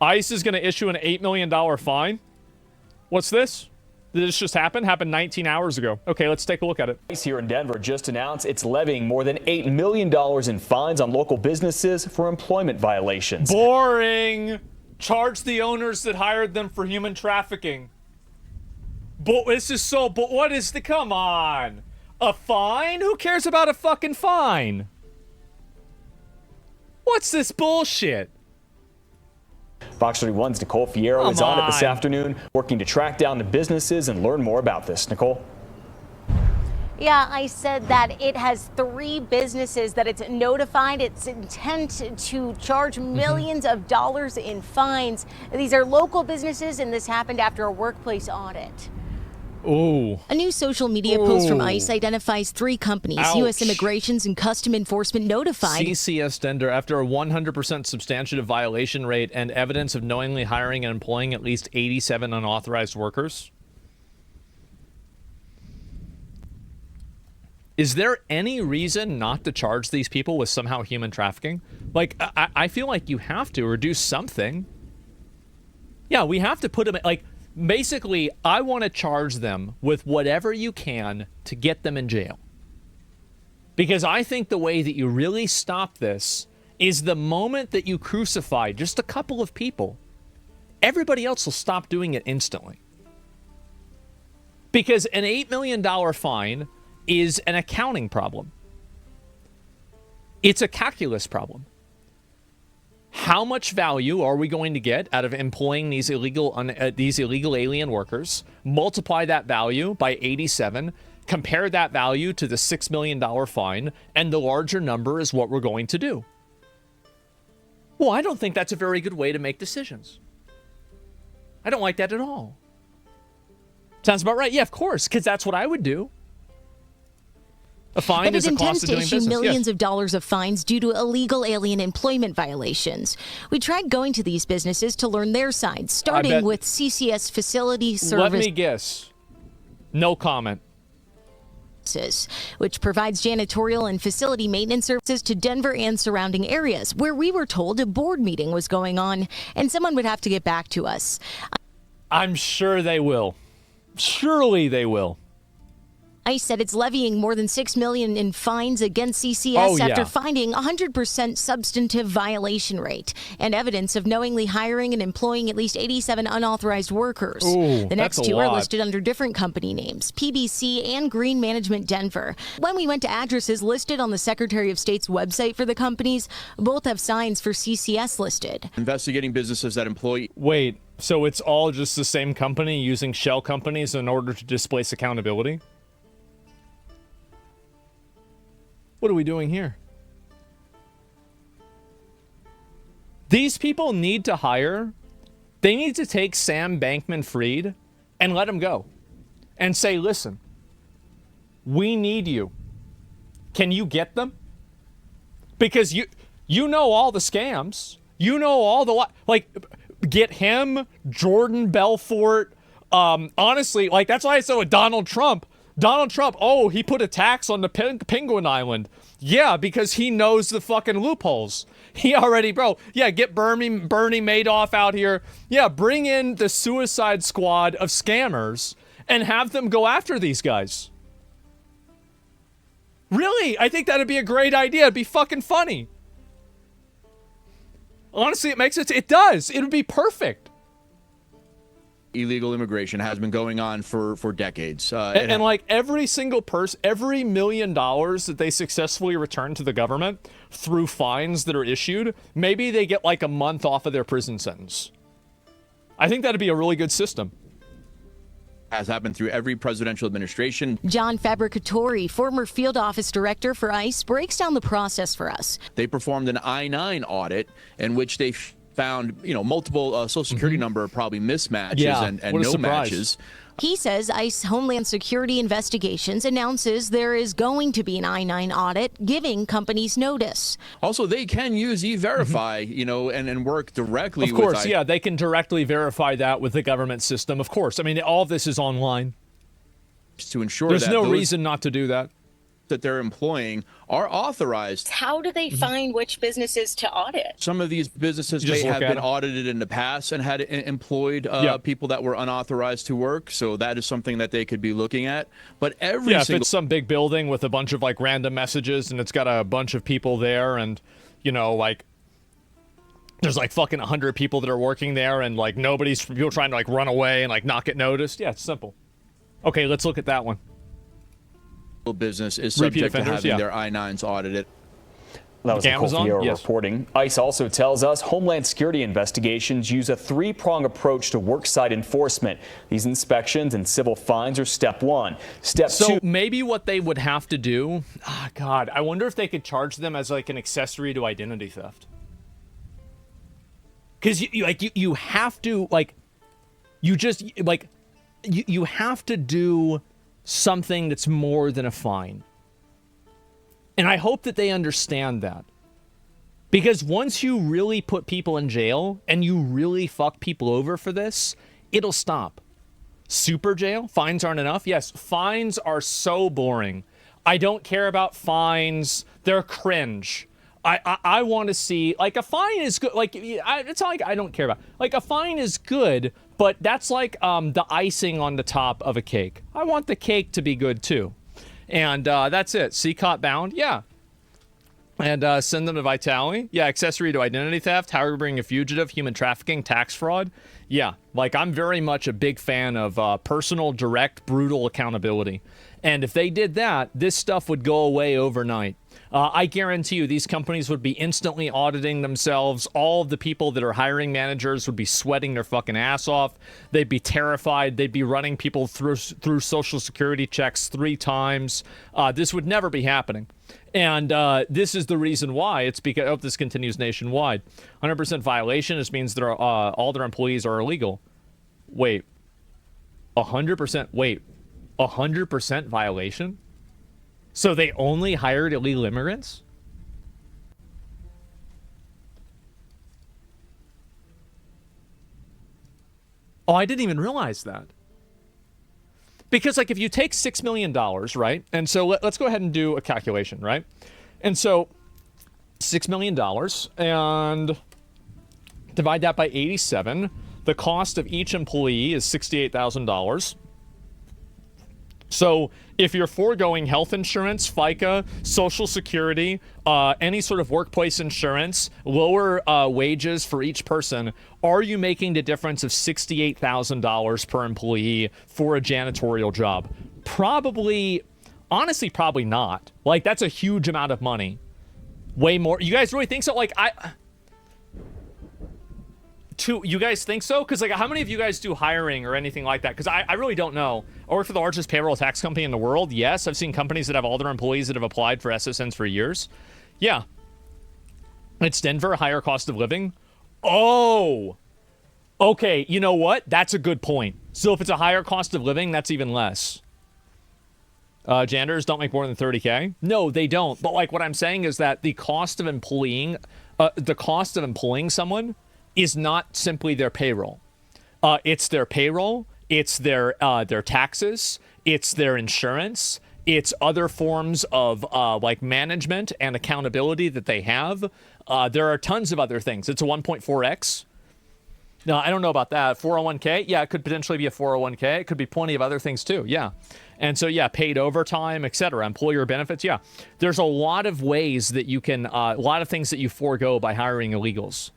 ICE is going to issue an $8 million fine. What's this? Did this just happen? Happened 19 hours ago. Okay, let's take a look at it. ICE here in Denver just announced it's levying more than $8 million in fines on local businesses for employment violations. Boring. Charge the owners that hired them for human trafficking. But this is so, but what is the, come on. A fine? Who cares about a fucking fine? What's this bullshit? Fox 31's Nicole Fierro is on it this afternoon, working to track down the businesses and learn more about this. Nicole? Yeah, I said that it has 3 businesses that it's notified its intent to charge millions of dollars in fines. These are local businesses, and this happened after a workplace audit. Ooh. A new social media post from ICE identifies 3 companies U.S. Immigrations and Custom Enforcement notified. CCS Denver, after a 100% substantive violation rate and evidence of knowingly hiring and employing at least 87 unauthorized workers. Is there any reason not to charge these people with somehow human trafficking? Like, I feel like you have to, or do something. Yeah, we have to put them, like, basically, I want to charge them with whatever you can to get them in jail. Because I think the way that you really stop this is the moment that you crucify just a couple of people, everybody else will stop doing it instantly. Because an $8 million fine is an accounting problem. It's a calculus problem. How much value are we going to get out of employing these illegal alien workers? Multiply that value by 87, compare that value to the $6 million fine, and the larger number is what we're going to do. Well, I don't think that's a very good way to make decisions. I don't like that at all. Sounds about right. Yeah, of course, because that's what I would do. A fine is a cost of doing business. But it intends to issue millions of dollars of fines due to illegal alien employment violations. We tried going to these businesses to learn their side, starting with CCS Facility Service. Let me guess. No comment. Which provides janitorial and facility maintenance services to Denver and surrounding areas, where we were told a board meeting was going on and someone would have to get back to us. I'm sure they will. Surely they will. ICE said it's levying more than $6 million in fines against CCS after finding 100% substantive violation rate and evidence of knowingly hiring and employing at least 87 unauthorized workers. Ooh, the next 2 are listed under different company names, PBC and Green Management Denver. When we went to addresses listed on the Secretary of State's website for the companies, both have signs for CCS listed. Investigating businesses that employ... Wait, so it's all just the same company using shell companies in order to displace accountability? What are we doing here? These people need to hire. They need to take Sam Bankman-Fried and let him go. And say, listen, we need you. Can you get them? Because you know all the scams. You know all the... Like, get him, Jordan Belfort. Honestly, like, that's why I said with Donald Trump. Donald Trump, oh, he put a tax on the Penguin Island. Yeah, because he knows the fucking loopholes. He already, bro. Yeah, get Bernie Madoff out here. Yeah, bring in the Suicide Squad of scammers and have them go after these guys. Really, I think that'd be a great idea. It'd be fucking funny. Honestly, it makes it. It does. It would be perfect. Illegal immigration has been going on for decades. And like every single person, every $1 million that they successfully return to the government through fines that are issued, maybe they get like a month off of their prison sentence. I think that'd be a really good system. Has happened through every presidential administration. John Fabricatori, former field office director for ICE, breaks down the process for us. They performed an I-9 audit in which they found, multiple social security number probably mismatches and no matches. He says ICE Homeland Security Investigations announces there is going to be an I-9 audit, giving companies notice. Also, they can use E-Verify, and work directly with... Of course, yeah, they can directly verify that with the government system. Of course. I mean, all of this is online. To ensure There's no reason not to do that. that they're employing are authorized. How do they find which businesses to audit? Some of these businesses may have been audited in the past and had employed people that were unauthorized to work. So that is something that they could be looking at. But if it's some big building with a bunch of like random messages and it's got a bunch of people there and, you know, like there's like fucking 100 people that are working there and like people trying to like run away and like not get noticed. Yeah, it's simple. Okay, let's look at that one. Business is subject to having their I-9s audited. That was Nicole Fiero reporting. ICE also tells us Homeland Security investigations use a three-prong approach to worksite enforcement. These inspections and civil fines are step one. Step two. So maybe what they would have to do, God, I wonder if they could charge them as like an accessory to identity theft. Because you have to like, you have to do something that's more than a fine. And I hope that they understand that. Because once you really put people in jail and you really fuck people over for this, it'll stop. Super jail? Fines aren't enough? Yes, fines are so boring. I don't care about fines. They're cringe. I want to see, like, a fine is good. Like, it's not like I don't care about. Like, a fine is good, but that's like the icing on the top of a cake. I want the cake to be good, too. And that's it. CCOT bound? Yeah. And send them to Vitali? Yeah. Accessory to identity theft, harboring a fugitive, human trafficking, tax fraud? Yeah. Like, I'm very much a big fan of personal, direct, brutal accountability. And if they did that, this stuff would go away overnight. I guarantee you these companies would be instantly auditing themselves. All of the people that are hiring managers would be sweating their fucking ass off. They'd be terrified. They'd be running people through Social Security checks 3 times. This would never be happening. And this is the reason why. It's because, oh, this continues nationwide. 100% violation. This means that all their employees are illegal. Wait. 100%? Wait. 100% violation? So they only hired illegal immigrants? Oh, I didn't even realize that. Because, like, if you take $6 million, right? And so let's go ahead and do a calculation, right? And so $6 million and divide that by 87. The cost of each employee is $68,000. So if you're foregoing health insurance, FICA, Social Security, any sort of workplace insurance, lower wages for each person, are you making the difference of $68,000 per employee for a janitorial job? Probably, honestly, probably not. Like, that's a huge amount of money. Way more. You guys really think so? Like, you guys think so? Because, like, how many of you guys do hiring or anything like that? Because I really don't know. I work for the largest payroll tax company in the world. Yes, I've seen companies that have all their employees that have applied for SSNs for years. Yeah. It's Denver, higher cost of living. Oh! Okay, you know what? That's a good point. So if it's a higher cost of living, that's even less. Janitors don't make more than 30K? No, they don't. But, like, what I'm saying is that the cost of employing someone is not simply their payroll. It's their payroll, it's their taxes, it's their insurance, it's other forms of like management and accountability that they have. There are tons of other things. It's a 1.4x. No, I don't know about that. 401k? Yeah, it could potentially be a 401k. It could be plenty of other things too. Yeah. And so, yeah, paid overtime, etc. Employer benefits. Yeah. There's a lot of ways that you can, a lot of things that you forego by hiring illegals.